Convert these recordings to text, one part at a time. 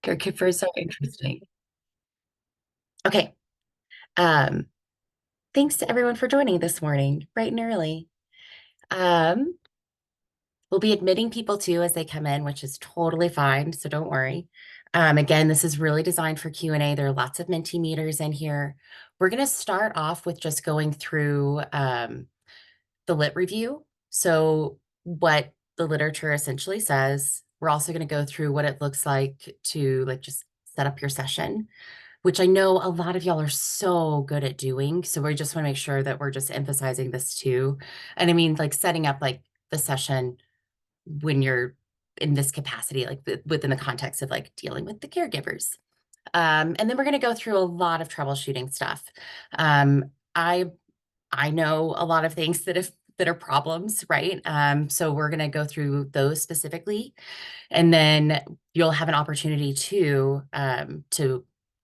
Caregivers are interesting. Okay. Um, Thanks to everyone for joining this morning, bright and early. Um, we'll be admitting people too as they come in, which is totally fine, so don't worry. Again, this is really designed for Q&A. There are lots of Mentimeters in here. We're going to start off with just going through the lit review. So what the literature essentially says. We're also going to go through what it looks like to just set up your session, which I know a lot of y'all are so good at doing. So we just want to make sure that we're just emphasizing this too. And I mean, setting up the session when you're in this capacity, within the context of dealing with the caregivers. And then we're going to go through a lot of troubleshooting stuff. Um, I I know a lot of things that are problems, right? So we're going to go through those specifically, and then you'll have an opportunity to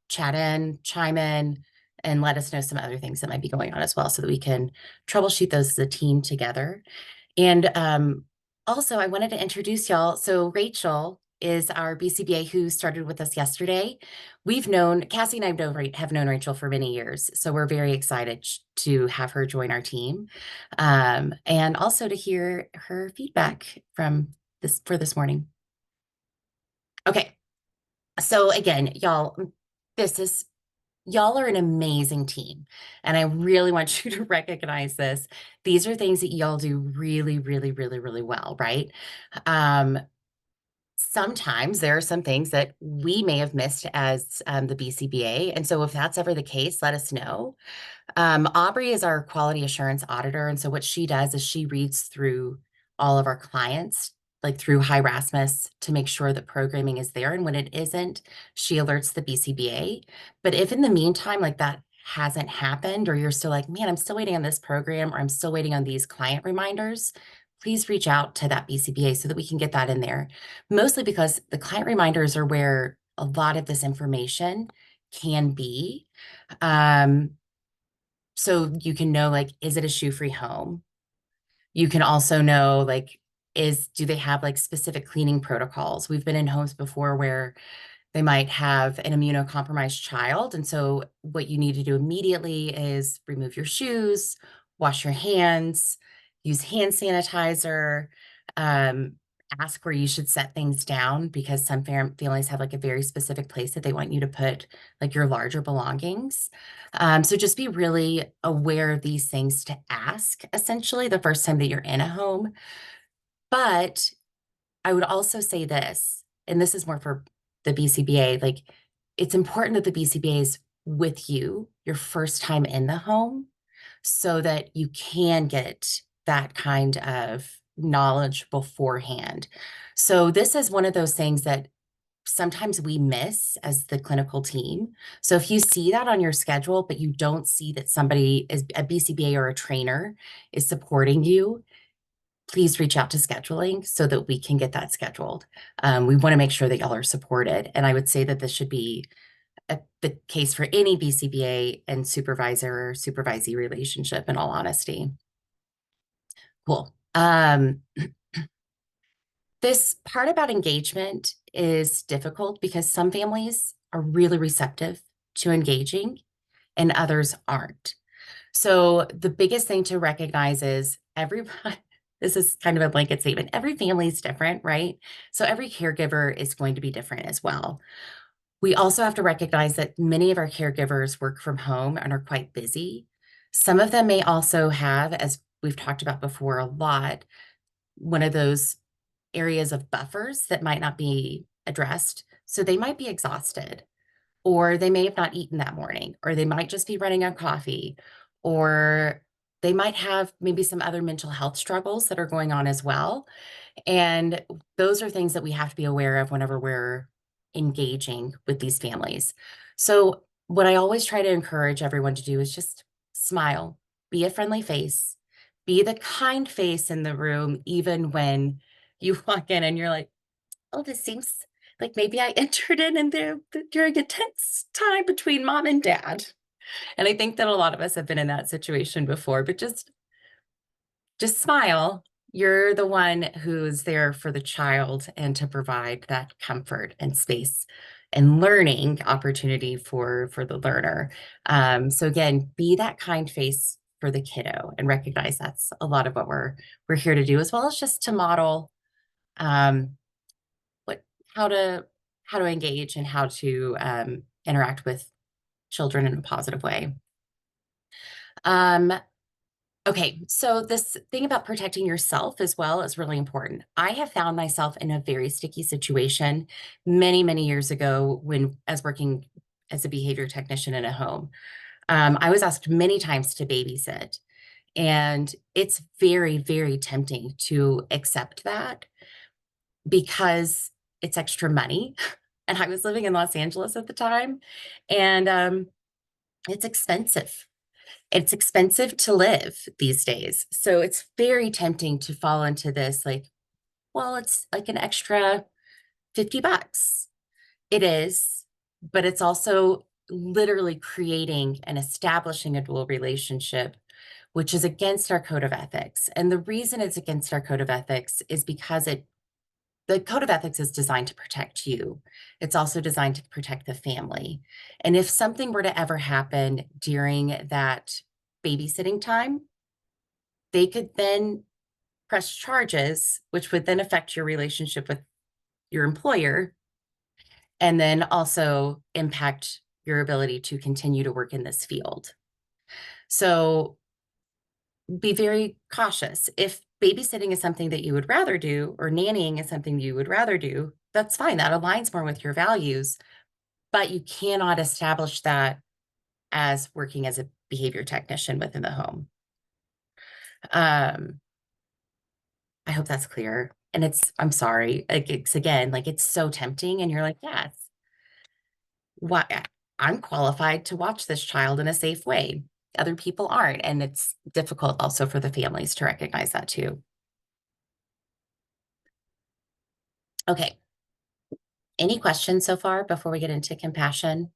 chat in, chime in, and let us know some other things that might be going on as well, so that we can troubleshoot those as a team together. And also, I wanted to introduce y'all. So Rachel is our BCBA who started with us yesterday. Cassie and I have known Rachel for many years, so we're very excited to have her join our team, and also to hear her feedback for this morning. Okay, so again, this is y'all are an amazing team, and I really want you to recognize this. These are things that y'all do really, really, really, really well, right? Um, Sometimes there are some things that we may have missed as the BCBA, and so if that's ever the case, let us know. Aubrey is our quality assurance auditor. And so what she does is she reads through all of our clients, like through Rasmus, to make sure that programming is there. And when it isn't, she alerts the BCBA. But if in the meantime, that hasn't happened, or you're still like, man, I'm still waiting on this program, or I'm still waiting on these client reminders, please reach out to that BCBA so that we can get that in there. Mostly because the client reminders are where a lot of this information can be. Um, so you can know, is it a shoe-free home? You can also know, do they have specific cleaning protocols? We've been in homes before where they might have an immunocompromised child. And so what you need to do immediately is remove your shoes, wash your hands, use hand sanitizer, um, ask where you should set things down, because some families have a very specific place that they want you to put your larger belongings. So just be really aware of these things to ask, essentially, the first time that you're in a home. But I would also say this, and this is more for the BCBA, it's important that the BCBA is with you your first time in the home, so that you can get that kind of knowledge beforehand. So this is one of those things that sometimes we miss as the clinical team. So if you see that on your schedule, but you don't see that somebody is a BCBA or a trainer is supporting you, please reach out to scheduling so that we can get that scheduled. We want to make sure that y'all are supported. And I would say that this should be the case for any BCBA and supervisor or supervisee relationship, in all honesty. Cool. This part about engagement is difficult because some families are really receptive to engaging and others aren't. So the biggest thing to recognize is everybody, this is kind of a blanket statement, every family is different, right? So every caregiver is going to be different as well. We also have to recognize that many of our caregivers work from home and are quite busy. Some of them may also have, as we've talked about before a lot, one of those areas of buffers that might not be addressed. So they might be exhausted, or they may have not eaten that morning, or they might just be running on coffee, or they might have maybe some other mental health struggles that are going on as well. And those are things that we have to be aware of whenever we're engaging with these families. So what I always try to encourage everyone to do is just smile, be a friendly face, be the kind face in the room, even when you walk in and you're like, oh, this seems like maybe I entered in there during a tense time between mom and dad. And I think that a lot of us have been in that situation before, but just smile. You're the one who's there for the child and to provide that comfort and space and learning opportunity for the learner. So again, be that kind face for the kiddo and recognize that's a lot of what we're here to do, as well as just to model um, what how to engage and how to interact with children in a positive way. Um, Okay, so this thing about protecting yourself as well is really important. I have found myself in a very sticky situation many, many years ago when, as working as a behavior technician in a home. I was asked many times to babysit, and it's very, very tempting to accept that because it's extra money. And I was living in Los Angeles at the time, and it's expensive. It's expensive to live these days. So it's very tempting to fall into this like, well, it's like an extra $50. It is, but it's also literally creating and establishing a dual relationship, which is against our code of ethics. And the reason it's against our code of ethics is because the code of ethics is designed to protect you. It's also designed to protect the family. And if something were to ever happen during that babysitting time, they could then press charges, which would then affect your relationship with your employer and then also impact your ability to continue to work in this field. So be very cautious. If babysitting is something that you would rather do, or nannying is something you would rather do, that's fine. That aligns more with your values, but you cannot establish that as working as a behavior technician within the home. I hope that's clear. And I'm sorry, like it's again, like it's so tempting, and you're like, yes, what I'm qualified to watch this child in a safe way. Other people aren't. And it's difficult also for the families to recognize that too. Okay. Any questions so far before we get into compassion?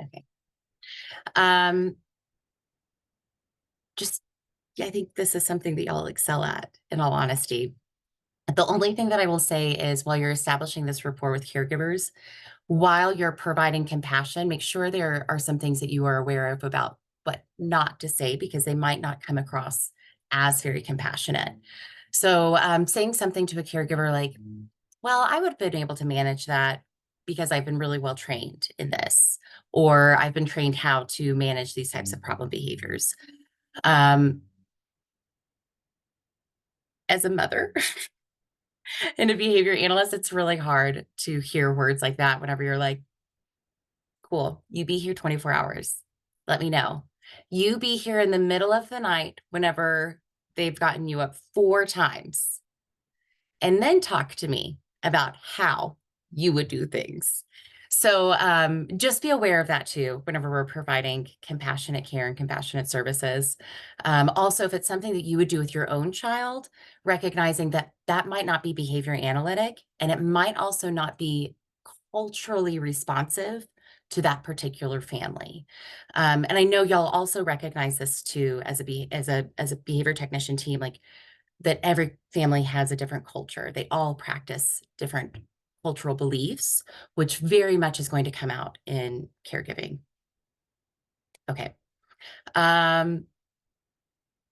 Okay. Um, just, yeah, I think this is something that y'all excel at, in all honesty. The only thing that I will say is while you're establishing this rapport with caregivers, while you're providing compassion, make sure there are some things that you are aware of about what not to say, because they might not come across as very compassionate. So saying something to a caregiver like, well, I would have been able to manage that because I've been really well trained in this, or I've been trained how to manage these types of problem behaviors. Um, as a mother and a behavior analyst, it's really hard to hear words like that whenever you're like, cool, you be here 24 hours. Let me know. You be here in the middle of the night whenever they've gotten you up 4 times, and then talk to me about how you would do things. So just be aware of that too, whenever we're providing compassionate care and compassionate services. Also, if it's something that you would do with your own child, recognizing that that might not be behavior analytic, and it might also not be culturally responsive to that particular family. And I know y'all also recognize this too as a behavior technician team, like that every family has a different culture. They all practice different cultural beliefs, which very much is going to come out in caregiving. Okay.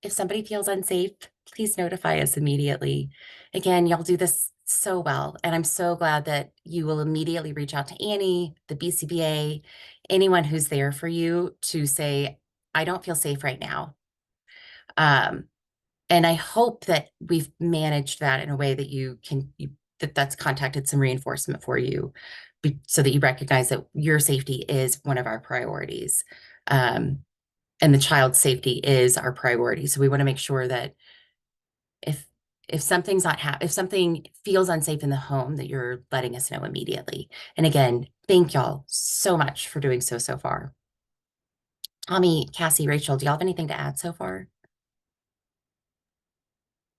If somebody feels unsafe, please notify us immediately. Again, y'all do this so well, and I'm so glad that you will immediately reach out to Annie, the BCBA, anyone who's there for you to say, I don't feel safe right now. And I hope that we've managed that in a way that that's contacted some reinforcement for you, so that you recognize that your safety is one of our priorities. And the child's safety is our priority. So we want to make sure that if something's not if something feels unsafe in the home, that you're letting us know immediately. And again, thank y'all so much for doing so far. Tommy, Cassie, Rachel, do y'all have anything to add so far?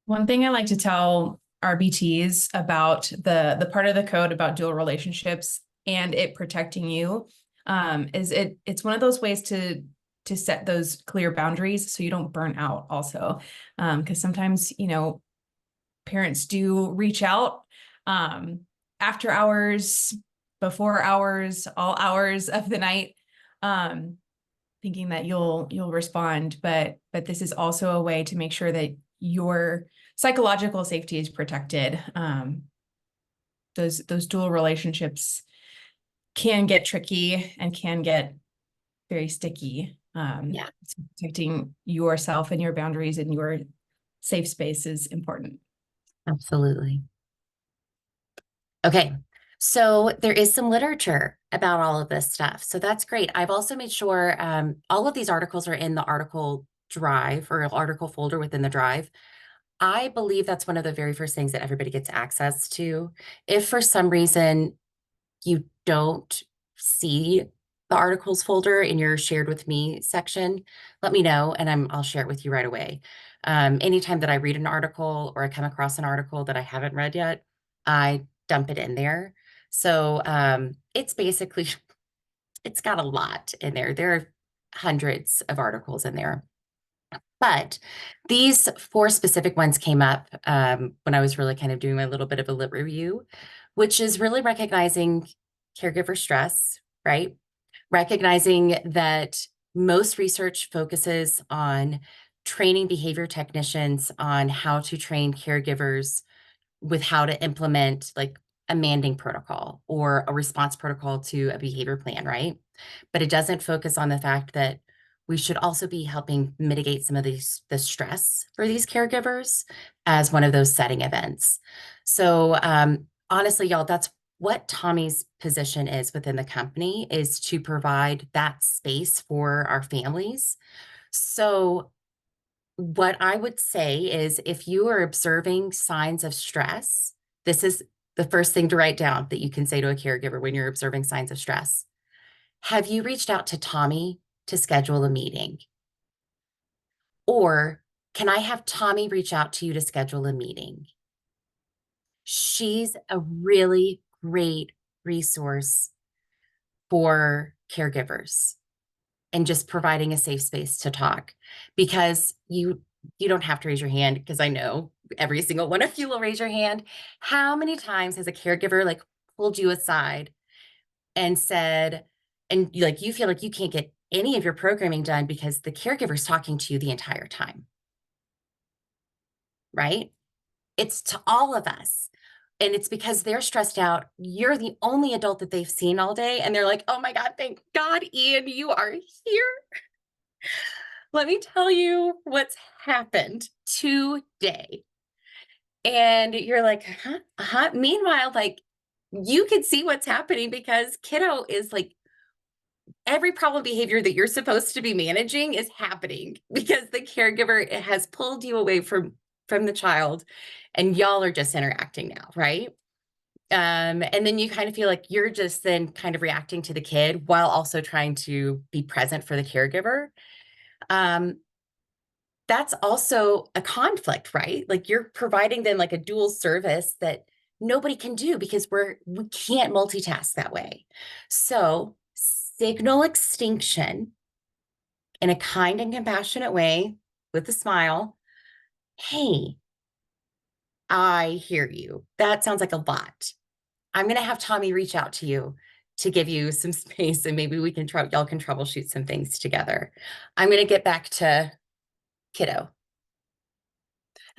One thing I like to tell RBTs about the part of the code about dual relationships and it protecting you is it's one of those ways to set those clear boundaries so you don't burn out also. Because sometimes, parents do reach out after hours, before hours, all hours of the night, thinking that you'll respond. But this is also a way to make sure that your psychological safety is protected. Those dual relationships can get tricky and can get very sticky. Yeah, So protecting yourself and your boundaries and your safe space is important. absolutely. Okay. So there is some literature about all of this stuff. So that's great. I've also made sure all of these articles are in the article drive or article folder within the drive. I believe that's one of the very first things that everybody gets access to. If for some reason you don't see the articles folder in your shared with me section, let me know and I'll share it with you right away. Anytime that I read an article or I come across an article that I haven't read yet, I dump it in there. So it's basically, it's got a lot in there. There are hundreds of articles in there. But these four specific ones came up when I was really kind of doing a little bit of a lit review, which is really recognizing caregiver stress, right? Recognizing that most research focuses on training behavior technicians on how to train caregivers with how to implement like a manding protocol or a response protocol to a behavior plan, right? But it doesn't focus on the fact that we should also be helping mitigate some of the stress for these caregivers as one of those setting events. So honestly, y'all, that's what Tommy's position is within the company, is to provide that space for our families. So what I would say is if you are observing signs of stress, this is the first thing to write down that you can say to a caregiver when you're observing signs of stress. Have you reached out to Tommy to schedule a meeting? Or can I have Tommy reach out to you to schedule a meeting? She's a really great resource for caregivers and just providing a safe space to talk, because you don't have to raise your hand because I know every single one of you will raise your hand. How many times has a caregiver like pulled you aside and said, and like you feel like you can't get any of your programming done because the caregiver's talking to you the entire time, right? It's to all of us. And it's because they're stressed out. You're the only adult that they've seen all day. And they're like, oh my God, thank God, Ian, you are here. Let me tell you what's happened today. And you're like, huh? Uh-huh. Meanwhile, like you can see what's happening because kiddo is like every problem behavior that you're supposed to be managing is happening because the caregiver has pulled you away from the child and y'all are just interacting now, right? And then you kind of feel like you're just then kind of reacting to the kid while also trying to be present for the caregiver. Um, that's also a conflict, right? Like you're providing them like a dual service that nobody can do because we can't multitask that way. So signal extinction in a kind and compassionate way with a smile. Hey, I hear you. That sounds like a lot. I'm going to have Tommy reach out to you to give you some space and maybe we can y'all can troubleshoot some things together. I'm going to get back to kiddo.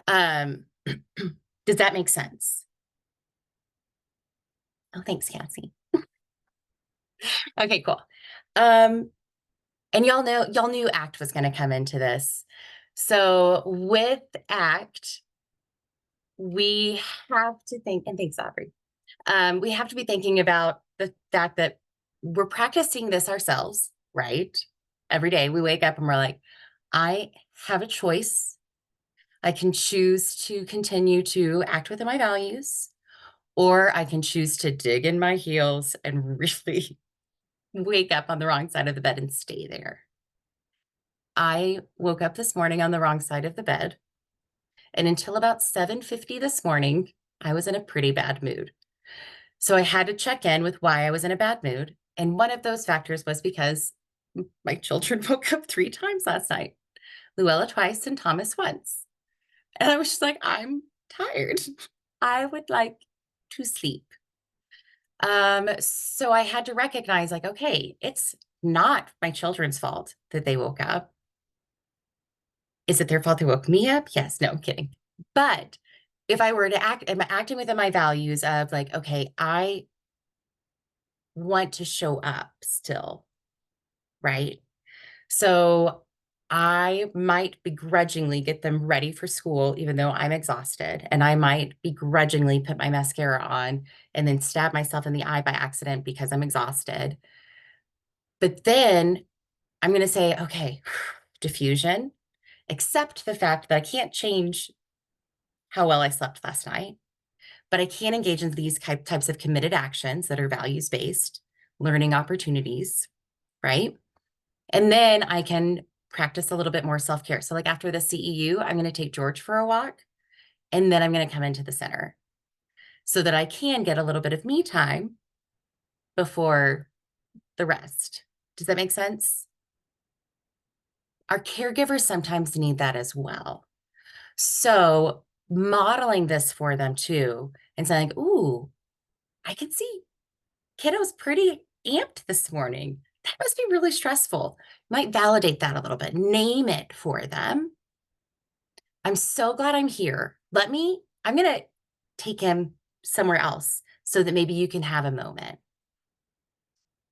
Um, does that make sense? Oh, thanks, Cassie. Okay, cool. And y'all knew ACT was going to come into this. So with ACT, we have to think, and thanks, Aubrey. We have to be thinking about the fact that we're practicing this ourselves, right? Every day we wake up and we're like, I have a choice. I can choose to continue to act within my values, or I can choose to dig in my heels and really wake up on the wrong side of the bed and stay there. I woke up this morning on the wrong side of the bed, and until about 7:50 this morning, I was in a pretty bad mood. So I had to check in with why I was in a bad mood. And one of those factors was because my children woke up 3 times last night, Luella twice and Thomas once. And I was just like, I'm tired. I would like to sleep. So I had to recognize, like, okay, it's not my children's fault that they woke up. Is it their fault they woke me up? Yes. No, I'm kidding. But if I were to act, I'm acting within my values of like, okay, I want to show up still, right? So I might begrudgingly get them ready for school, even though I'm exhausted. And I might begrudgingly put my mascara on and then stab myself in the eye by accident because I'm exhausted. But then I'm going to say, okay, diffusion, accept the fact that I can't change how well I slept last night, but I can engage in these types of committed actions that are values based, learning opportunities, right? And then I can practice a little bit more self care. So, like after the CEU, I'm going to take George for a walk and then I'm going to come into the center so that I can get a little bit of me time before the rest. Does that make sense? Our caregivers sometimes need that as well. So, modeling this for them too and saying, ooh, I can see kiddo's pretty amped this morning. That must be really stressful. Might validate that a little bit, name it for them. I'm so glad I'm here. I'm going to take him somewhere else so that maybe you can have a moment.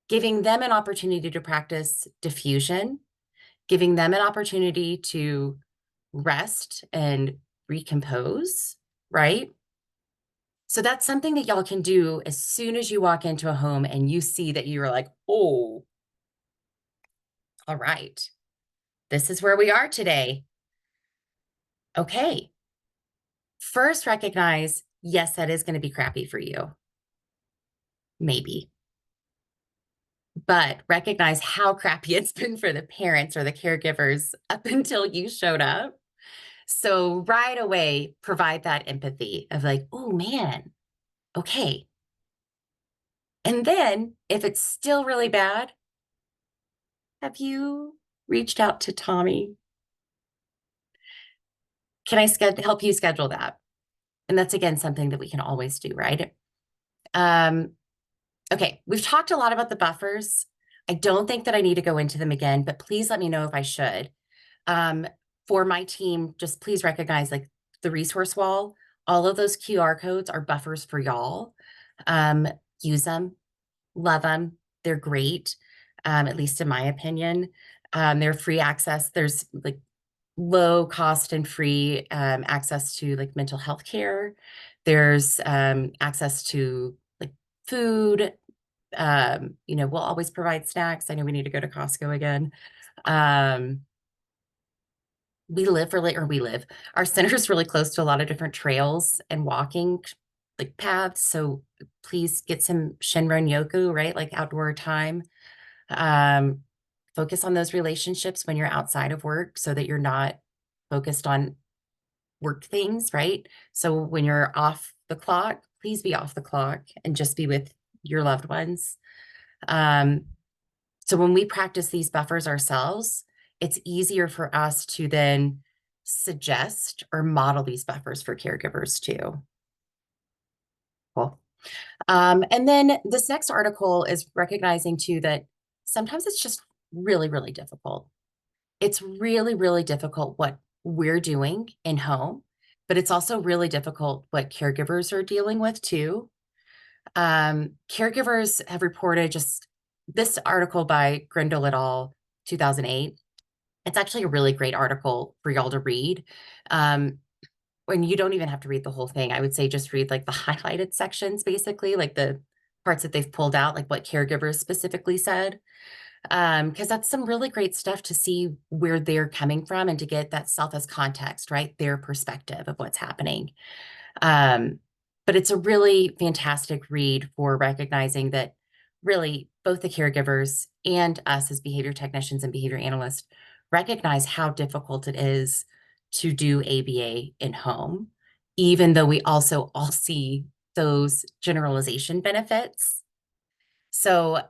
Giving them an opportunity to practice diffusion, giving them an opportunity to rest and recompose, right? So that's something that y'all can do as soon as you walk into a home and you see that you're like, oh, all right, this is where we are today. Okay. First, recognize, yes, that is going to be crappy for you. Maybe. But recognize how crappy it's been for the parents or the caregivers up until you showed up. So right away, provide that empathy of like, oh man, okay. And then if it's still really bad, have you reached out to Tommy? Can I help you schedule that? And that's again something that we can always do, right? Um, okay, we've talked a lot about the buffers. I don't think that I need to go into them again, but please let me know if I should. Um, for my team, just please recognize like the resource wall, all of those QR codes are buffers for y'all. Um, use them, love them. They're great, at least in my opinion. They're free access. There's like low cost and free access to like mental health care. There's access to like food. We'll always provide snacks. I know we need to go to Costco again. Um, our center is really close to a lot of different trails and walking like paths. So please get some Shinran Yoku, right? Like outdoor time. Um, Focus on those relationships when you're outside of work so that you're not focused on work things, right? So when you're off the clock, please be off the clock and just be with your loved ones. Um, so when we practice these buffers ourselves, it's easier for us to then suggest or model these buffers for caregivers too. Cool. And then this next article is recognizing too that sometimes it's just really, really difficult. It's really, really difficult what we're doing in home, but it's also really difficult what caregivers are dealing with too. Caregivers have reported just this article by Grindle et al. 2008. It's actually a really great article for y'all to read. When you don't even have to read the whole thing, I would say just read like the highlighted sections, basically, like the parts that they've pulled out, like what caregivers specifically said. Because that's some really great stuff to see where they're coming from and to get that self as context, right? Their perspective of what's happening. Um, but it's a really fantastic read for recognizing that really both the caregivers and us as behavior technicians and behavior analysts recognize how difficult it is to do ABA in home, even though we also all see those generalization benefits. So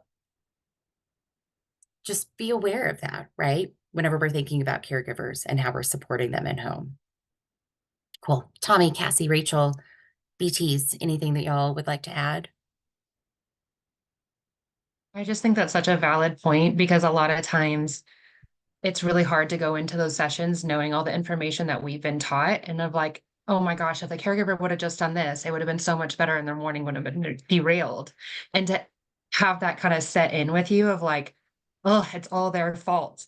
just be aware of that, right? Whenever we're thinking about caregivers and how we're supporting them in home. Cool. Tommy, Cassie, Rachel, BTs, anything that y'all would like to add? I just think that's such a valid point because a lot of times it's really hard to go into those sessions knowing all the information that we've been taught and of like, oh my gosh, if the caregiver would have just done this, it would have been so much better and their morning would have been derailed. And to have that kind of set in with you of like, oh, it's all their fault.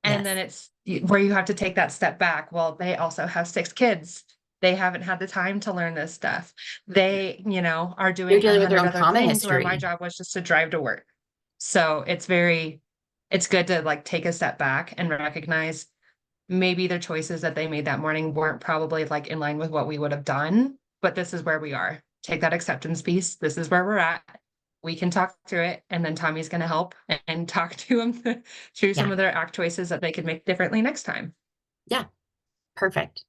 And Yes. then it's where you have to take that step back. Well, they also have 6 kids. They haven't had the time to learn this stuff. They, are They're doing a dealing with their hundred own other trauma things where my history. job was just to drive to work. So it's good to like take a step back and recognize maybe the choices that they made that morning weren't probably like in line with what we would have done, but this is where we are. Take that acceptance piece. This is where we're at. We can talk through it, and then Tommy's going to help and talk to them through some Yeah. of their act choices that they could make differently next time. Yeah. Perfect.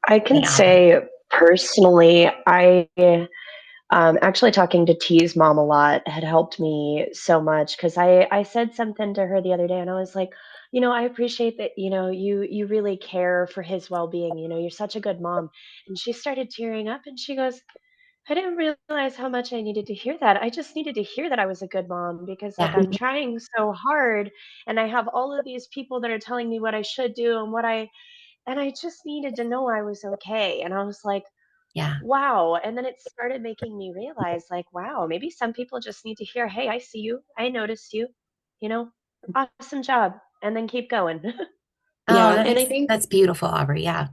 I can Hey, Aubrey. say personally, I actually talking to T's mom a lot had helped me so much because I said something to her the other day and I was like, I appreciate that, you really care for his well-being. You're such a good mom. And she started tearing up and she goes, I didn't realize how much I needed to hear that. I just needed to hear that I was a good mom because like Yeah. I'm trying so hard and I have all of these people that are telling me what I should do and I just needed to know I was okay. And I was like, Yeah. wow. And then it started making me realize, like, wow, maybe some people just need to hear, hey, I see you. I noticed you. You know, awesome job. And then keep going. Oh, Yeah, and I think, that's beautiful, Aubrey. Yeah.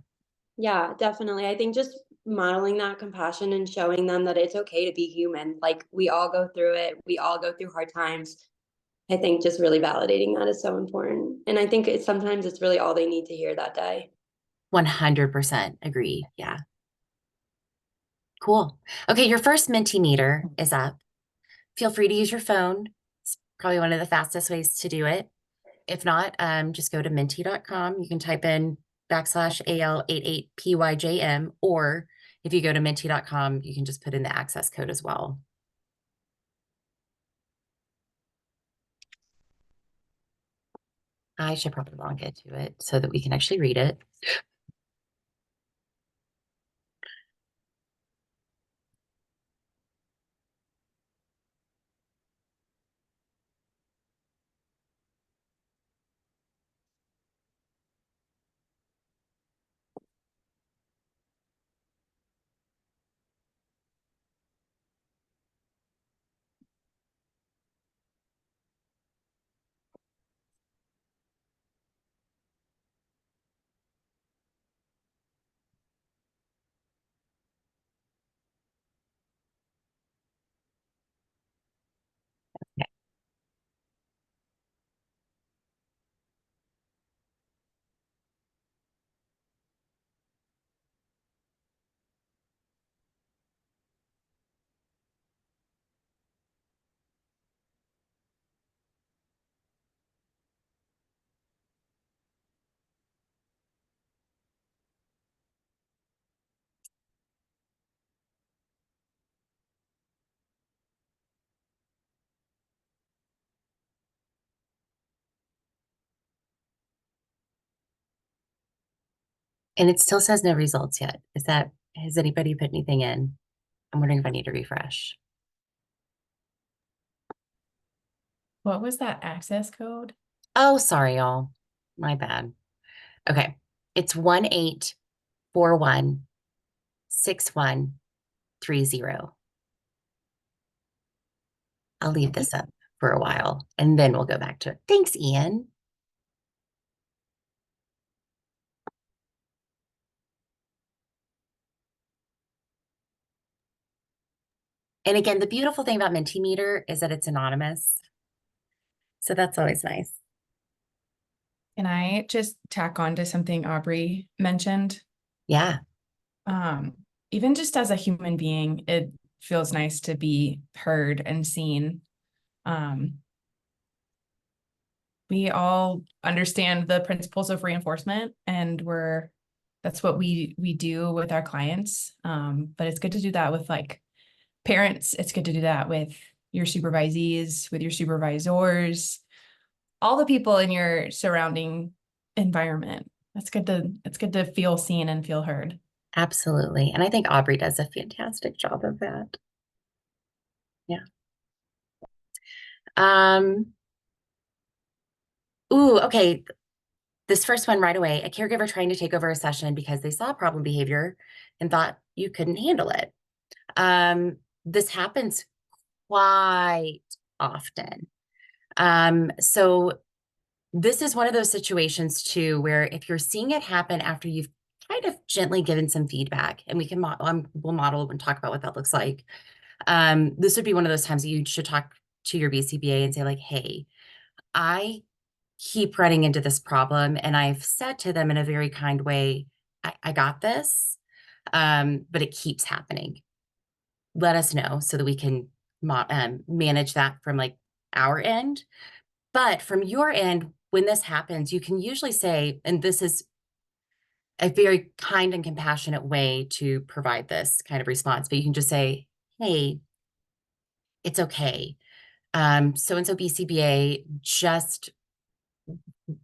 yeah, definitely. I think just modeling that compassion and showing them that it's okay to be human. Like we all go through it. We all go through hard times. I think just really validating that is so important. And I think sometimes it's really all they need to hear that day. 100% agree. Yeah. Cool. Okay, your first Mentimeter is up. Feel free to use your phone. It's probably one of the fastest ways to do it. If not, just go to menti.com. You can type in \AL88PYJM, or if you go to menti.com, you can just put in the access code as well. I should probably log into it so that we can actually read it. And it still says no results yet. Has anybody put anything in? I'm wondering if I need to refresh. What was that access code? Oh, sorry, y'all. My bad. Okay. It's 18416130. I'll leave this up for a while and then we'll go back to it. Thanks, Ian. And again, the beautiful thing about Mentimeter is that it's anonymous. So that's always nice. Can I just tack on to something Aubrey mentioned? Yeah. Um, Even just as a human being, it feels nice to be heard and seen. We all understand the principles of reinforcement, and that's what we do with our clients. But it's good to do that with like parents. It's good to do that with your supervisees, with your supervisors, all the people in your surrounding environment. It's good to feel seen and feel heard. Absolutely. And I think Aubrey does a fantastic job of that. Yeah. Ooh, okay. This first one right away, a caregiver trying to take over a session because they saw problem behavior and thought you couldn't handle it. This happens quite often. So this is one of those situations too, where if you're seeing it happen after you've kind of gently given some feedback, and we can we'll model and talk about what that looks like. This would be one of those times that you should talk to your BCBA and say like, hey, I keep running into this problem. And I've said to them in a very kind way, I got this, but it keeps happening. Let us know so that we can manage that from like our end. But from your end, when this happens, you can usually say, and this is a very kind and compassionate way to provide this kind of response, but you can just say, hey, it's okay. So-and-so BCBA just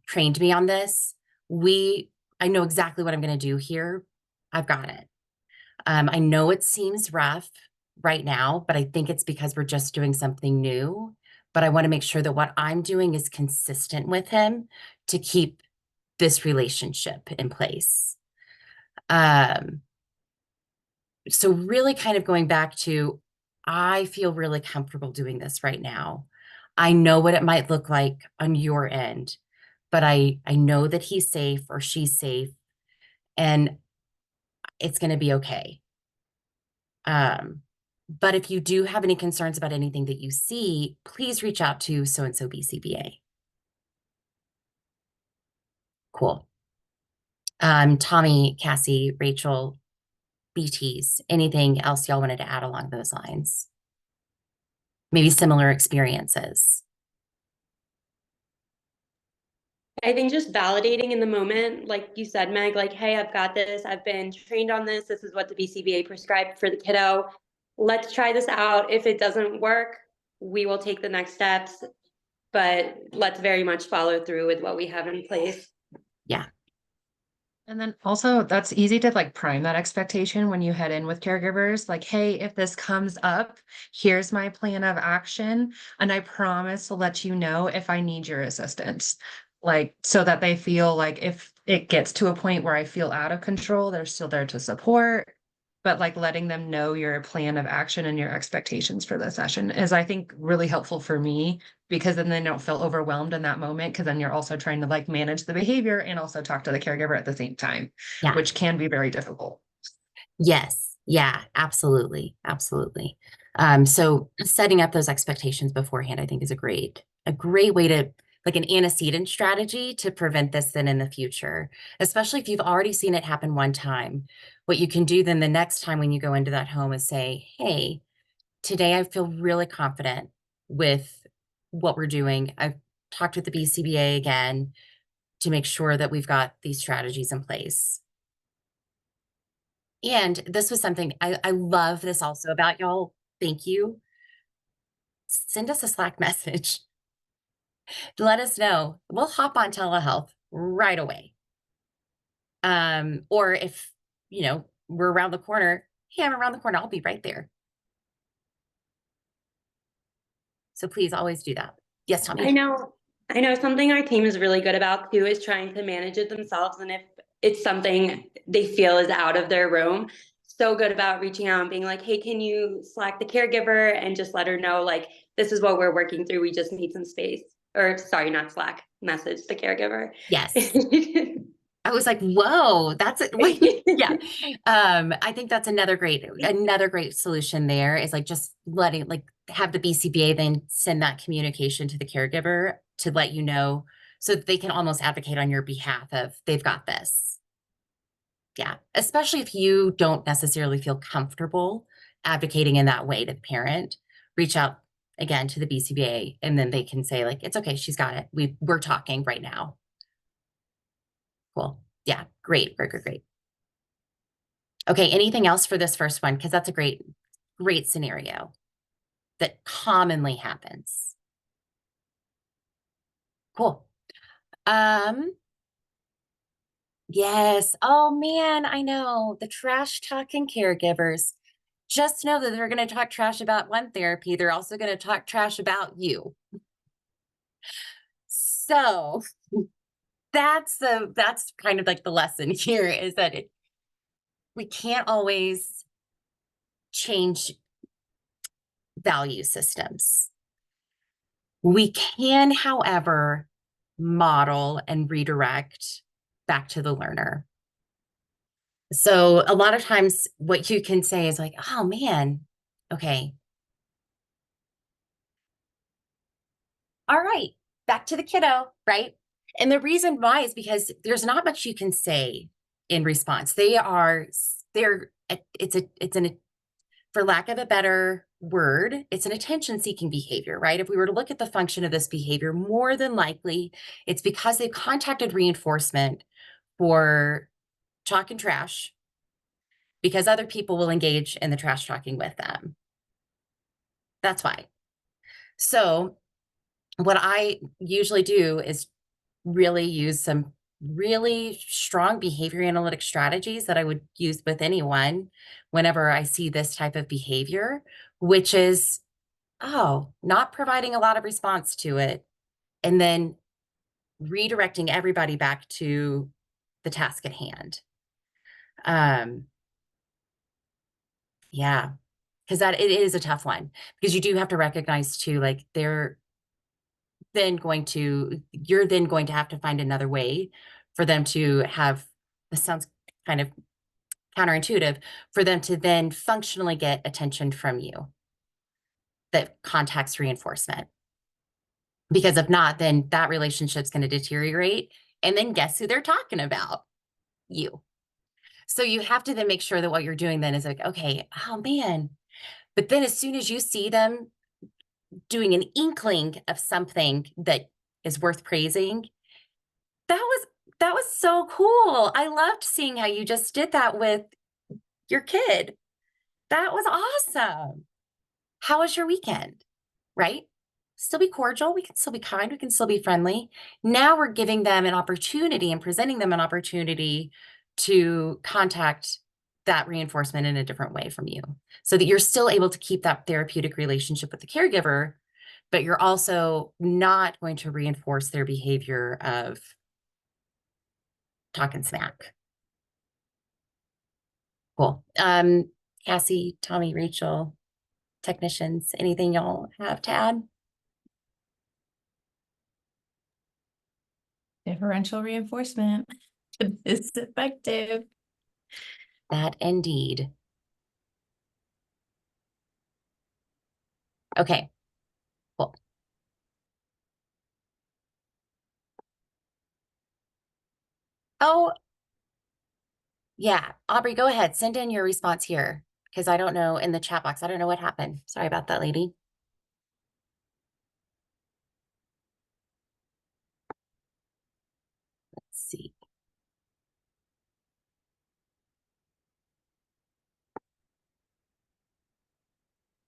trained me on this. I know exactly what I'm going to do here. I've got it. I know it seems rough right now, but I think it's because we're just doing something new. But I want to make sure that what I'm doing is consistent with him to keep this relationship in place. So really kind of going back to, I feel really comfortable doing this right now. I know what it might look like on your end, but I know that he's safe or she's safe and it's going to be okay. But if you do have any concerns about anything that you see, please reach out to so-and-so BCBA. Cool. Tommy, Cassie, Rachel, BTs, anything else y'all wanted to add along those lines? Maybe similar experiences. I think just validating in the moment, like you said, Meg, like, hey, I've got this. I've been trained on this. This is what the BCBA prescribed for the kiddo. Let's try this out. If it doesn't work, we will take the next steps, but let's very much follow through with what we have in place. Yeah. And then also that's easy to like prime that expectation when you head in with caregivers, like, hey, if this comes up, here's my plan of action. And I promise to let you know if I need your assistance. Like, so that they feel like if it gets to a point where I feel out of control, they're still there to support. But like letting them know your plan of action and your expectations for the session is, I think, really helpful for me, because then they don't feel overwhelmed in that moment, because then you're also trying to like manage the behavior and also talk to the caregiver at the same time, Yeah. which can be very difficult. Yes. Yeah, absolutely. Absolutely. So setting up those expectations beforehand, I think is a great way to, like, an antecedent strategy to prevent this then in the future, especially if you've already seen it happen one time. What you can do then the next time when you go into that home is say, hey, today I feel really confident with what we're doing. I've talked with the BCBA again to make sure that we've got these strategies in place. And this was something I love this also about y'all. Thank you. Send us a Slack message. Let us know. We'll hop on telehealth right away. Or if, we're around the corner, hey, I'm around the corner, I'll be right there. So please always do that. Yes, Tommy. I know something our team is really good about too is trying to manage it themselves. And if it's something they feel is out of their room, so good about reaching out and being like, hey, can you Slack the caregiver and just let her know, like, this is what we're working through. We just need some space. Or sorry, not Slack, message the caregiver. Yes. I was like, whoa, that's it. Yeah. I think that's another great solution there is like just have the BCBA then send that communication to the caregiver to let you know so that they can almost advocate on your behalf of they've got this. Yeah. Especially if you don't necessarily feel comfortable advocating in that way to the parent, reach out again to the BCBA and then they can say like, it's okay, she's got it. We're talking right now. Cool. Yeah, great. Okay, anything else for this first one? Because that's a great scenario that commonly happens. Cool. Yes. Oh man, I know. The trash talking caregivers. just know that they're going to talk trash about one therapy. They're also going to talk trash about you. So that's kind of like the lesson here, is that we can't always change value systems. We can, however, model and redirect back to the learner. So a lot of times what you can say is like, oh man, okay. All right, back to the kiddo, right? And the reason why is because there's not much you can say in response. For lack of a better word, it's an attention-seeking behavior, right? If we were to look at the function of this behavior, more than likely, it's because they've contacted reinforcement for talk and trash, because other people will engage in the trash talking with them. That's why. So what I usually do is really use some really strong behavior analytic strategies that I would use with anyone whenever I see this type of behavior, which is, not providing a lot of response to it, and then redirecting everybody back to the task at hand. Yeah, because it is a tough one, because you do have to recognize too, like you're then going to have to find another way for them to have, this sounds kind of counterintuitive, for them to then functionally get attention from you that contacts reinforcement. Because if not, then that relationship's going to deteriorate. And then guess who they're talking about? You. So you have to then make sure that what you're doing then is like, okay, oh man. But then as soon as you see them doing an inkling of something that is worth praising, that was so cool. I loved seeing how you just did that with your kid. That was awesome. How was your weekend? Right? Still be cordial. We can still be kind. We can still be friendly. Now we're giving them an opportunity and presenting them an opportunity to contact that reinforcement in a different way from you, so that you're still able to keep that therapeutic relationship with the caregiver, but you're also not going to reinforce their behavior of talking smack. Cool. Cassie, Tommy, Rachel, technicians, anything y'all have to add? Differential reinforcement is effective. That indeed. Okay, cool. Oh, yeah, Aubrey, go ahead. Send in your response here, because I don't know, in the chat box. I don't know what happened. Sorry about that, lady. Let's see.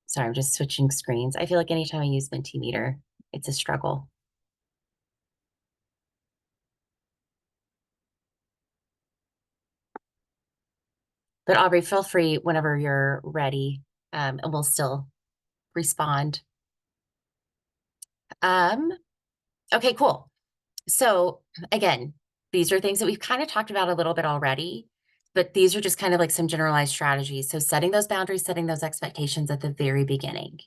Sorry, I'm just switching screens. I feel like anytime I use Mentimeter, it's a struggle. But Aubrey, feel free whenever you're ready, and we'll still respond. Okay, cool. So again, these are things that we've kind of talked about a little bit already, but these are just kind of like some generalized strategies. So setting those boundaries, setting those expectations at the very beginning,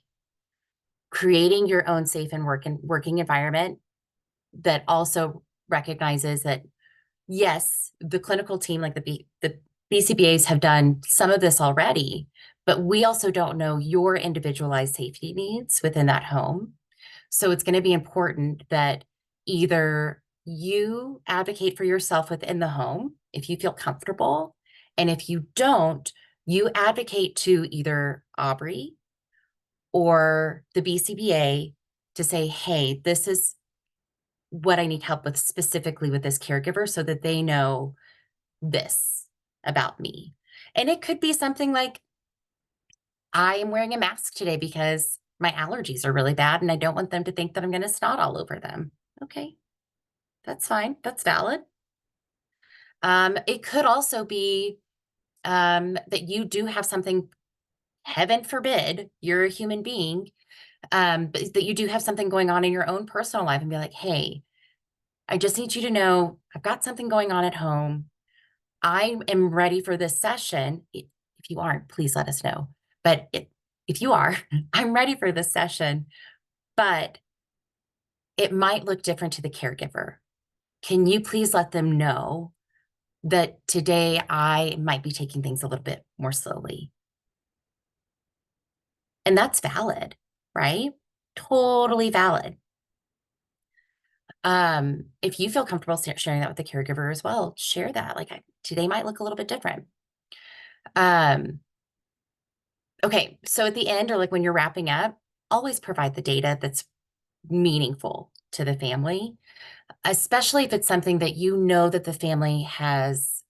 creating your own safe and working environment that also recognizes that, yes, the clinical team, like the BCBAs, have done some of this already, but we also don't know your individualized safety needs within that home. So it's going to be important that either you advocate for yourself within the home if you feel comfortable, and if you don't, you advocate to either Aubrey or the BCBA to say, hey, this is what I need help with specifically with this caregiver, so that they know this about me. And it could be something like, I am wearing a mask today because my allergies are really bad and I don't want them to think that I'm going to snot all over them. Okay, that's fine. That's valid. It could also be that you do have something heaven forbid, you're a human being, but that you do have something going on in your own personal life, and be like, hey, I just need you to know I've got something going on at home. I am ready for this session. If you aren't, please let us know. But if you are, I'm ready for this session, but it might look different to the caregiver. Can you please let them know that today I might be taking things a little bit more slowly? And that's valid, right? Totally valid. If you feel comfortable sharing that with the caregiver as well, share that. Like, today might look a little bit different. Okay, so at the end, or like when you're wrapping up, always provide the data that's meaningful to the family, especially if it's something that you know that the family has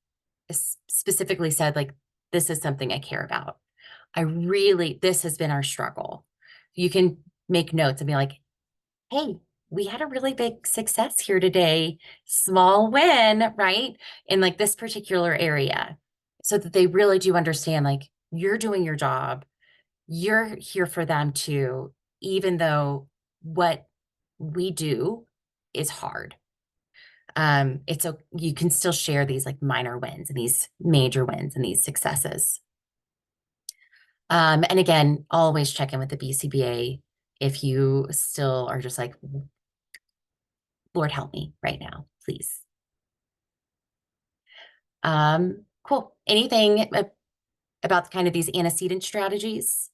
specifically said, like, this is something I care about. This has been our struggle. You can make notes and be like, hey, we had a really big success here today, small win, right? In like this particular area, so that they really do understand, like, you're doing your job. You're here for them too, even though what we do is hard. You can still share these like minor wins and these major wins and these successes. And again, always check in with the BCBA if you still are just like, Lord help me right now, please. Cool. Anything about kind of these antecedent strategies?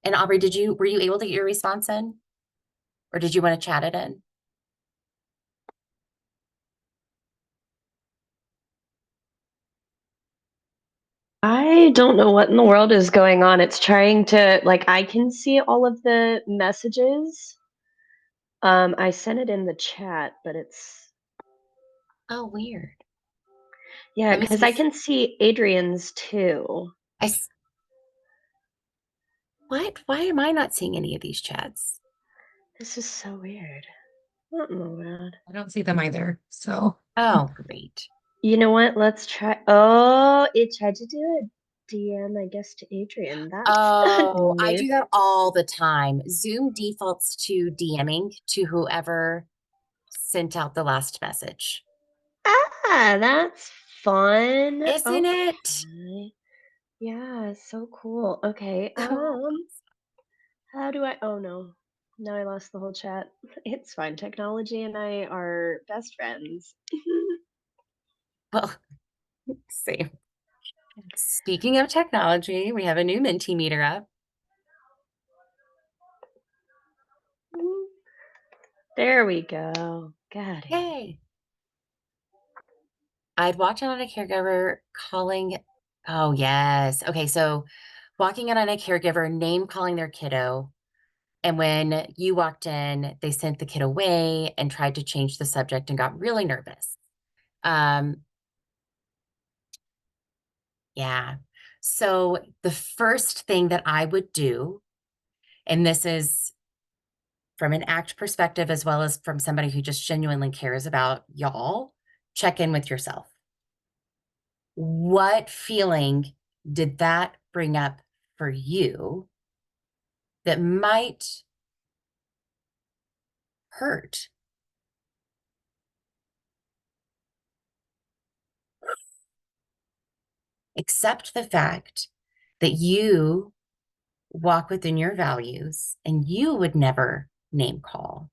And Aubrey, were you able to get your response in? Or did you want to chat it in? I don't know what in the world is going on. It's trying to, like, I can see all of the messages. I sent it in the chat, but it's, Oh, weird. yeah, Let me because see I if can see Adrian's too. what? Why am I not seeing any of these chats? This is so weird. What in the world? I don't see them either. So Oh, great. You know what? Let's try. Oh, it tried to do a DM, I guess, to Adrian. That's Oh, I new. do that all the time. Zoom defaults to DMing to whoever sent out the last message. Ah, that's fun. Isn't it? Okay. Yeah, so cool. Okay. How do I? Oh no. Now I lost the whole chat. It's fine. Technology and I are best friends. Well, let's see. Speaking of technology, we have a new Mentimeter up. There we go. Got it. Yay. I'd walked in on a caregiver calling. Oh, yes. Okay, so walking in on a caregiver, name calling their kiddo. And when you walked in, they sent the kid away and tried to change the subject and got really nervous. Yeah. So the first thing that I would do, and this is from an ACT perspective, as well as from somebody who just genuinely cares about y'all, check in with yourself. What feeling did that bring up for you that might hurt? Accept the fact that you walk within your values and you would never name call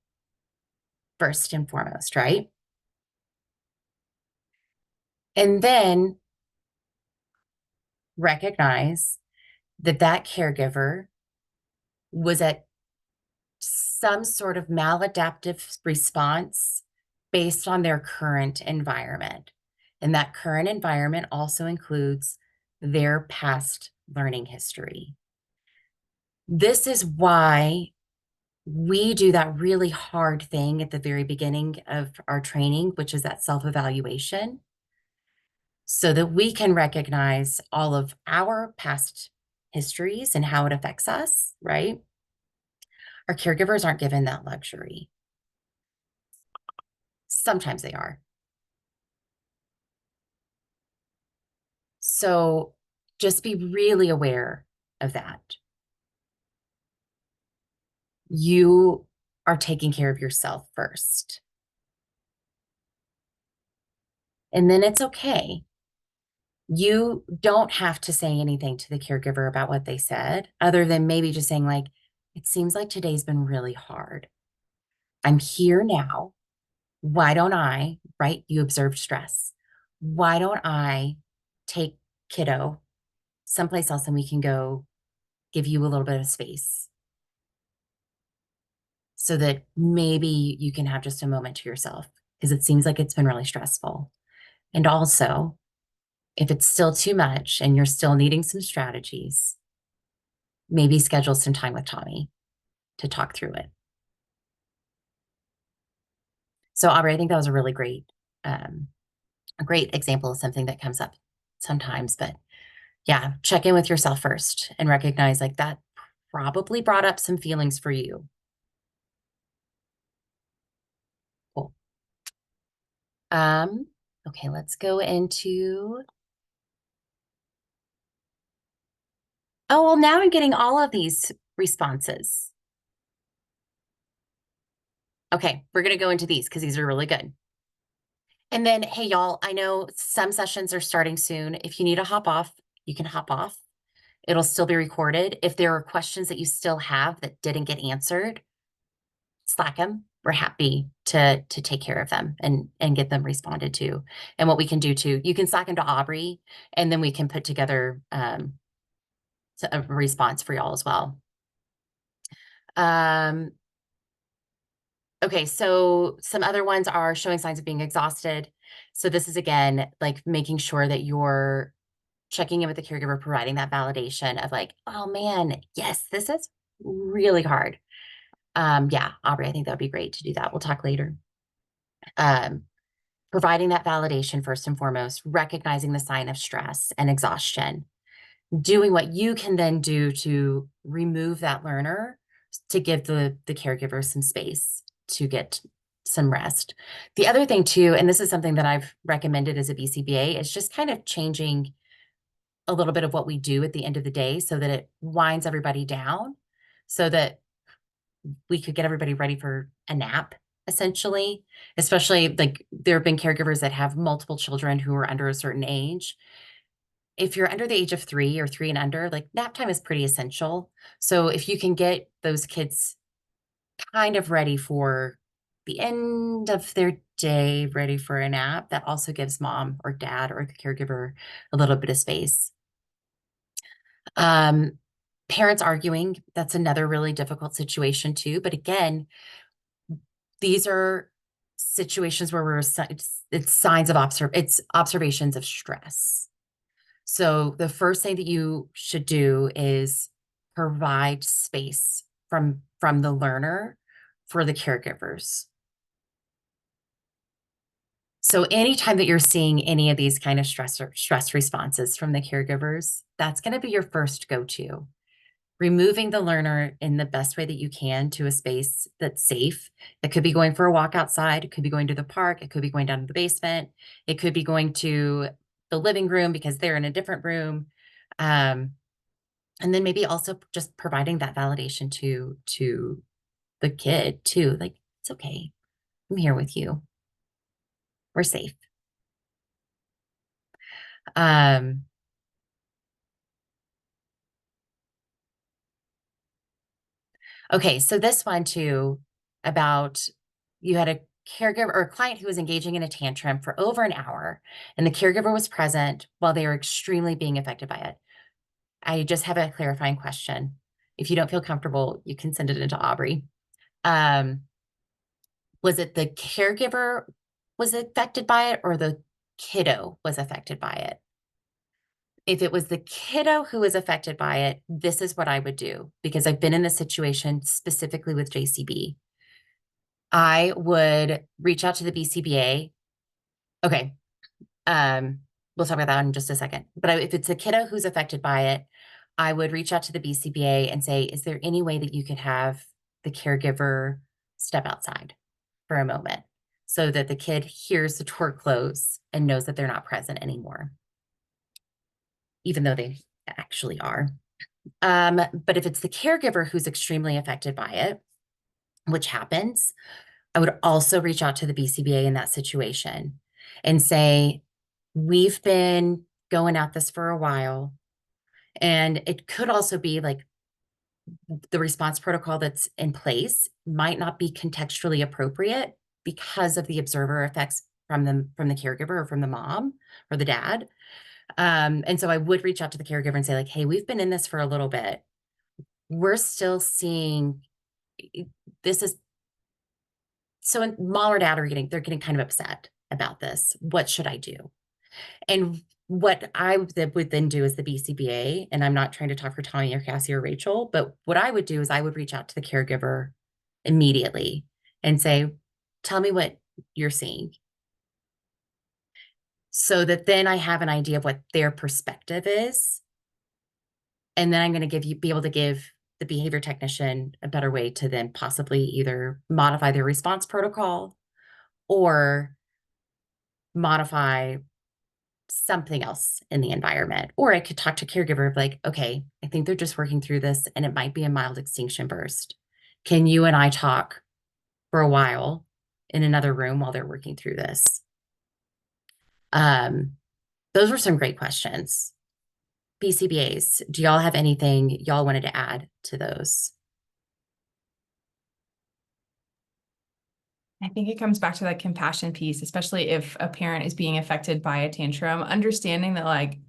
first and foremost, right? And then recognize that that caregiver was at some sort of maladaptive response based on their current environment. And that current environment also includes their past learning history. This is why we do that really hard thing at the very beginning of our training, which is that self-evaluation, so that we can recognize all of our past histories and how it affects us, right? Our caregivers aren't given that luxury. Sometimes they are. So just be really aware of that. You are taking care of yourself first. And then it's okay. You don't have to say anything to the caregiver about what they said, other than maybe just saying, like, it seems like today's been really hard. I'm here now. Why don't I, right? You observed stress. Why don't I take kiddo someplace else and we can go give you a little bit of space so that maybe you can have just a moment to yourself, because it seems like it's been really stressful. And also, if it's still too much and you're still needing some strategies, maybe schedule some time with Tommy to talk through it. So Aubrey, I think that was a really great example of something that comes up sometimes. But yeah, check in with yourself first and recognize, like, that probably brought up some feelings for you. Cool. Okay, let's go into, oh, well, now I'm getting all of these responses. Okay, we're going to go into these because these are really good. And then, hey, y'all, I know some sessions are starting soon. If you need to hop off, you can hop off. It'll still be recorded. If there are questions that you still have that didn't get answered, Slack them. We're happy to take care of them and get them responded to. And what we can do too, you can Slack them to Aubrey, and then we can put together a response for y'all as well. Okay, so some other ones are showing signs of being exhausted. So this is, again, like making sure that you're checking in with the caregiver, providing that validation of, like, oh man, yes, this is really hard. Yeah, Aubrey, I think that would be great to do that. We'll talk later. Providing that validation first and foremost, recognizing the sign of stress and exhaustion, doing what you can then do to remove that learner to give the caregiver some space to get some rest. The other thing too, and this is something that I've recommended as a BCBA, is just kind of changing a little bit of what we do at the end of the day so that it winds everybody down, so that we could get everybody ready for a nap, essentially. Especially, like, there have been caregivers that have multiple children who are under a certain age. If you're under the age of 3 or 3 and under, like, nap time is pretty essential. So if you can get those kids kind of ready for the end of their day, ready for a nap, that also gives mom or dad or the caregiver a little bit of space. Parents arguing, that's another really difficult situation too. But again, these are situations where it's signs of it's observations of stress. So the first thing that you should do is provide space from the learner for the caregivers. So anytime that you're seeing any of these kind of stress responses from the caregivers, that's going to be your first go-to. Removing the learner in the best way that you can to a space that's safe. It could be going for a walk outside. It could be going to the park. It could be going down to the basement. It could be going to the living room because they're in a different room. And then maybe also just providing that validation to the kid too. Like, it's okay. I'm here with you. We're safe. Okay, so this one too, about, you had a caregiver or a client who was engaging in a tantrum for over an hour, and the caregiver was present while they were extremely being affected by it. I just have a clarifying question. If you don't feel comfortable, you can send it into Aubrey. Was it the caregiver was affected by it, or the kiddo was affected by it? If it was the kiddo who was affected by it, this is what I would do, because I've been in this situation specifically with JCB. I would reach out to the BCBA. Okay. We'll talk about that in just a second. But if it's a kiddo who's affected by it, I would reach out to the BCBA and say, is there any way that you could have the caregiver step outside for a moment so that the kid hears the door close and knows that they're not present anymore, even though they actually are. But if it's the caregiver who's extremely affected by it, which happens, I would also reach out to the BCBA in that situation and say, we've been going at this for a while. And it could also be like the response protocol that's in place might not be contextually appropriate because of the observer effects from the caregiver or from the mom or the dad. And so I would reach out to the caregiver and say, like, hey, we've been in this for a little bit. We're still seeing this is so mom or dad are they're getting kind of upset about this. What should I do? And what I would then do as the BCBA, and I'm not trying to talk for Tommy or Cassie or Rachel, but what I would do is I would reach out to the caregiver immediately and say, tell me what you're seeing. So that then I have an idea of what their perspective is. And then I'm going to be able to give the behavior technician a better way to then possibly either modify their response protocol or modify something else in the environment. Or I could talk to caregiver of like, okay, I think they're just working through this and it might be a mild extinction burst. Can you and I talk for a while in another room while they're working through this? Those were some great questions. BCBAs, do y'all have anything y'all wanted to add to those? I think it comes back to that compassion piece, especially if a parent is being affected by a tantrum, understanding that like,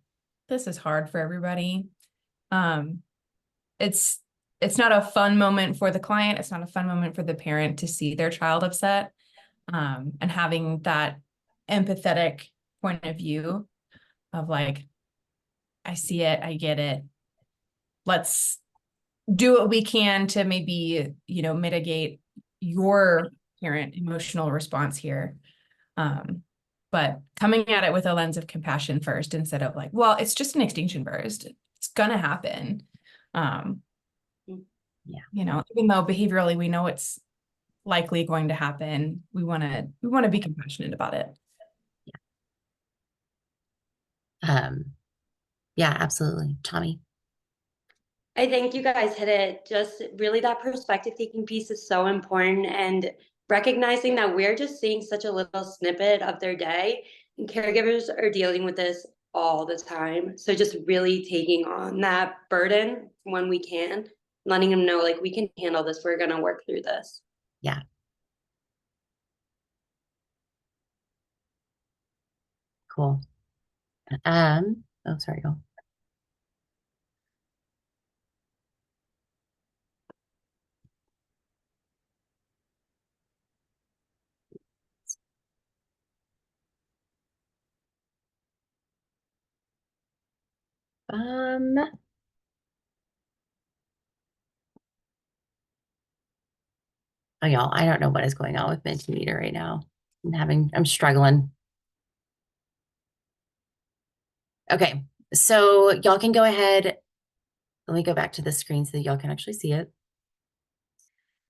this is hard for everybody. It's not a fun moment for the client. It's not a fun moment for the parent to see their child upset. And having that empathetic point of view of like, I see it, I get it. Let's do what we can to maybe, mitigate your parent emotional response here. But coming at it with a lens of compassion first, instead of like, well, it's just an extinction burst. It's gonna happen. Even though behaviorally we know it's likely going to happen, we want to be compassionate about it. Yeah, absolutely. Tommy. I think you guys hit it. Just really that perspective taking piece is so important, and recognizing that we're just seeing such a little snippet of their day, and caregivers are dealing with this all the time. So just really taking on that burden when we can, letting them know like we can handle this. We're going to work through this. Yeah. Cool. Oh, sorry, go. Oh, y'all, I don't know what is going on with Mentimeter right now. I'm struggling. Okay, so y'all can go ahead. Let me go back to the screen so that y'all can actually see it.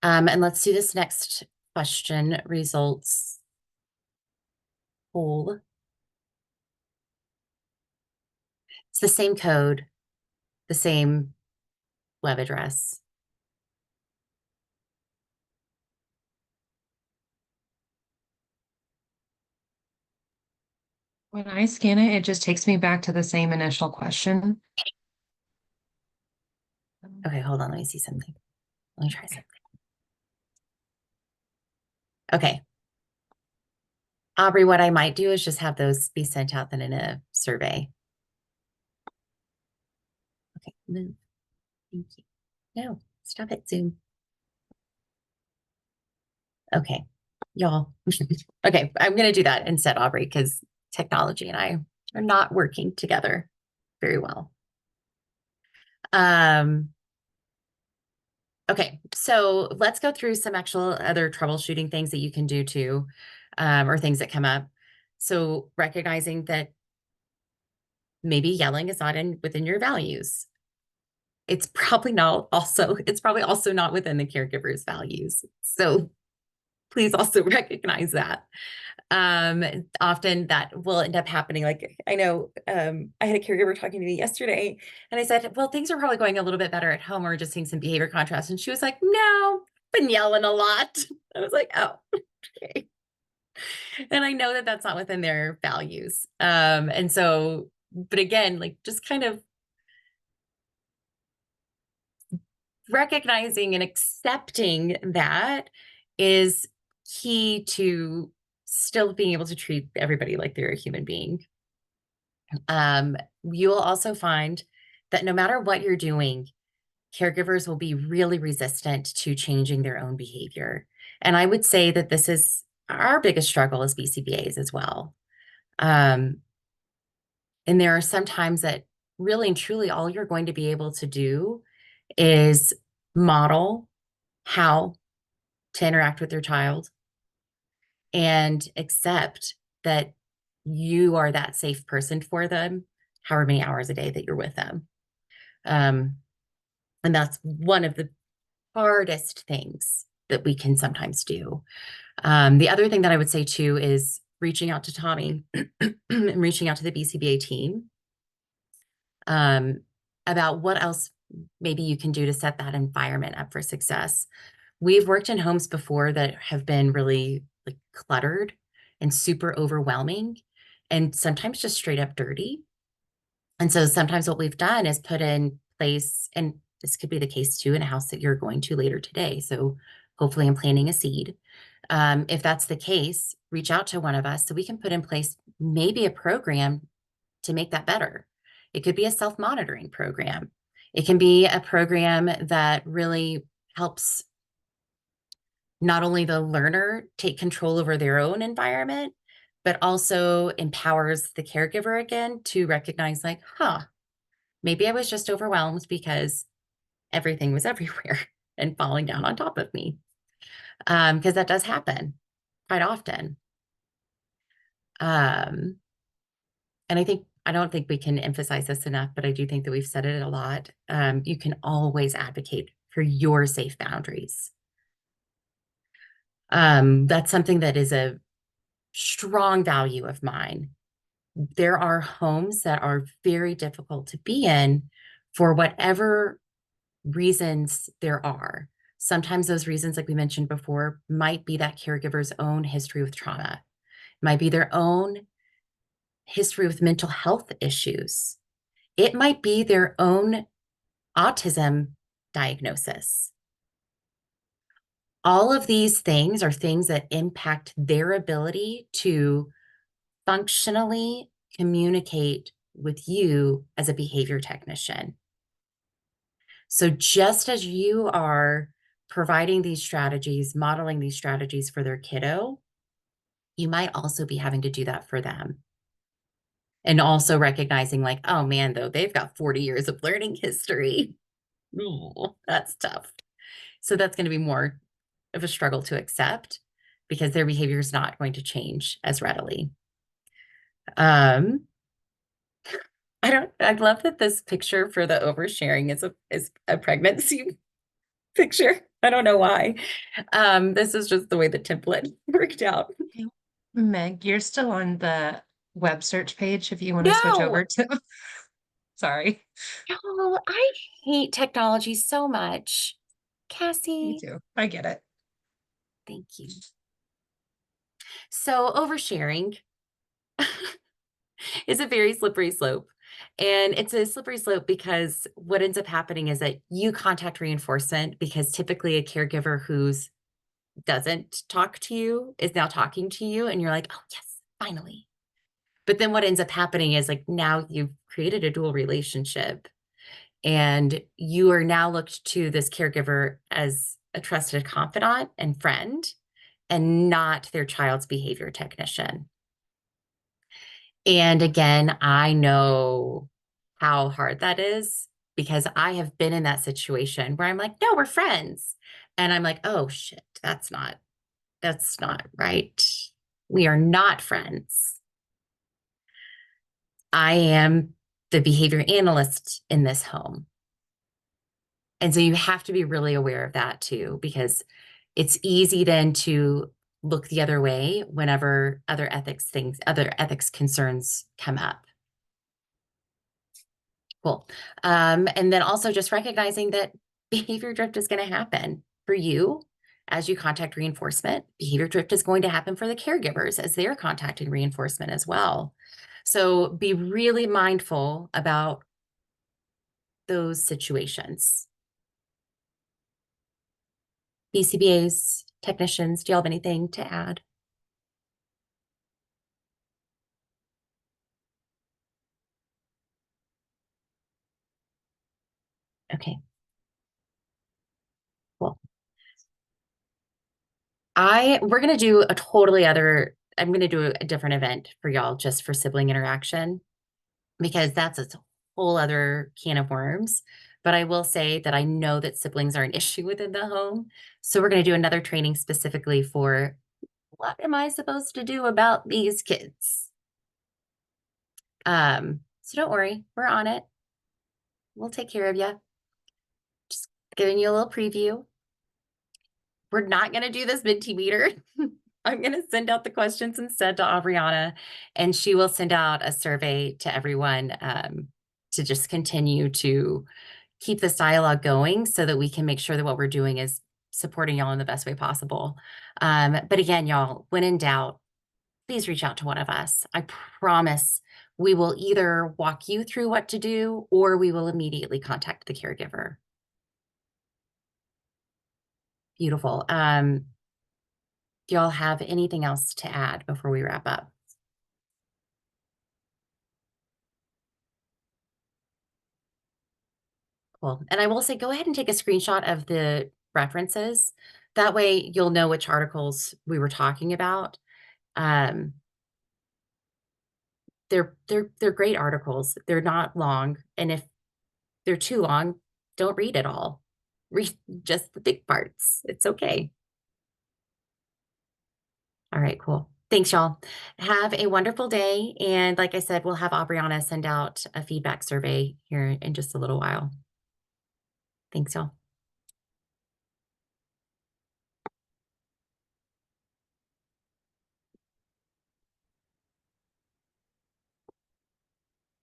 And let's do this next question, results poll. It's the same code, the same web address. When I scan it, it just takes me back to the same initial question. Okay, hold on. Let me see something. Let me try something. Okay. Aubrey, what I might do is just have those be sent out then in a survey. Okay, move. Thank you. No, stop it, Zoom. Okay, y'all. Okay, I'm going to do that instead, Aubrey, because technology and I are not working together very well. Okay, so let's go through some actual other troubleshooting things that you can do too, or things that come up. So recognizing that maybe yelling is not within your values. It's probably also not within the caregiver's values. So please also recognize that. Often that will end up happening. Like I know, I had a caregiver talking to me yesterday and I said, well, things are probably going a little bit better at home. Or just seeing some behavior contrast. And she was like, no, been yelling a lot. I was like, oh, okay. And I know that that's not within their values. And so, but again, like just kind of recognizing and accepting that is key to still being able to treat everybody like they're a human being. You'll also find that no matter what you're doing, caregivers will be really resistant to changing their own behavior. And I would say that this is our biggest struggle as BCBAs as well. And there are some times that really and truly all you're going to be able to do is model how to interact with your child and accept that you are that safe person for them, however many hours a day that you're with them. And that's one of the hardest things that we can sometimes do. The other thing that I would say too is reaching out to Tommy and reaching out to the BCBA team about what else maybe you can do to set that environment up for success. We've worked in homes before that have been really like cluttered and super overwhelming and sometimes just straight up dirty. And so sometimes what we've done is put in place, and this could be the case too in a house that you're going to later today. So hopefully I'm planting a seed. If that's the case, reach out to one of us so we can put in place maybe a program to make that better. It could be a self-monitoring program. It can be a program that really helps not only the learner take control over their own environment, but also empowers the caregiver again to recognize like, maybe I was just overwhelmed because everything was everywhere and falling down on top of me. Because that does happen quite often. And I don't think we can emphasize this enough, but I do think that we've said it a lot. You can always advocate for your safe boundaries. That's something that is a strong value of mine. There are homes that are very difficult to be in for whatever reasons there are. Sometimes those reasons, like we mentioned before, might be that caregiver's own history with trauma, might be their own history with mental health issues. It might be their own autism diagnosis. All of these things are things that impact their ability to functionally communicate with you as a behavior technician. So just as you are providing these strategies, modeling these strategies for their kiddo, you might also be having to do that for them. And also recognizing like, oh man, though, they've got 40 years of learning history. Ooh, that's tough. So that's going to be more of a struggle to accept because their behavior is not going to change as readily. I love that this picture for the oversharing is a pregnancy picture. I don't know why. This is just the way the template worked out. Meg, you're still on the web search page if you want to switch over to. Sorry. No, I hate technology so much. Cassie. Me too. I get it. Thank you. So oversharing is a very slippery slope. And it's a slippery slope because what ends up happening is that you contact reinforcement because typically a caregiver who's doesn't talk to you is now talking to you and you're like, oh yes, finally. But then what ends up happening is like now you've created a dual relationship and you are now looked to this caregiver as a trusted confidant and friend and not their child's behavior technician. And again, I know how hard that is because I have been in that situation where I'm like, no, we're friends. And I'm like, oh shit, that's not right. We are not friends. I am the behavior analyst in this home. And so you have to be really aware of that too, because it's easy then to look the other way whenever other ethics concerns come up. Cool. And then also just recognizing that behavior drift is going to happen for you as you contact reinforcement. Behavior drift is going to happen for the caregivers as they're contacting reinforcement as well. So be really mindful about those situations. BCBAs, technicians, do you have anything to add? Okay. Cool. We're going to do a totally other, I'm going to do a different event for y'all just for sibling interaction, because that's a whole other can of worms. But I will say that I know that siblings are an issue within the home. So we're going to do another training specifically for what am I supposed to do about these kids? So don't worry, we're on it. We'll take care of you. Just giving you a little preview. We're not going to do this Mentimeter. I'm going to send out the questions instead to Aubriana, and she will send out a survey to everyone to just continue to keep this dialogue going so that we can make sure that what we're doing is supporting y'all in the best way possible. But again, y'all, when in doubt, please reach out to one of us. I promise we will either walk you through what to do or we will immediately contact the caregiver. Beautiful. Do y'all have anything else to add before we wrap up? Cool. And I will say, go ahead and take a screenshot of the references. That way you'll know which articles we were talking about. They're great articles. They're not long. And if they're too long, don't read it all. Read just the big parts. It's okay. All right, cool. Thanks, y'all. Have a wonderful day. And like I said, we'll have Aubriana send out a feedback survey here in just a little while. Thanks, y'all.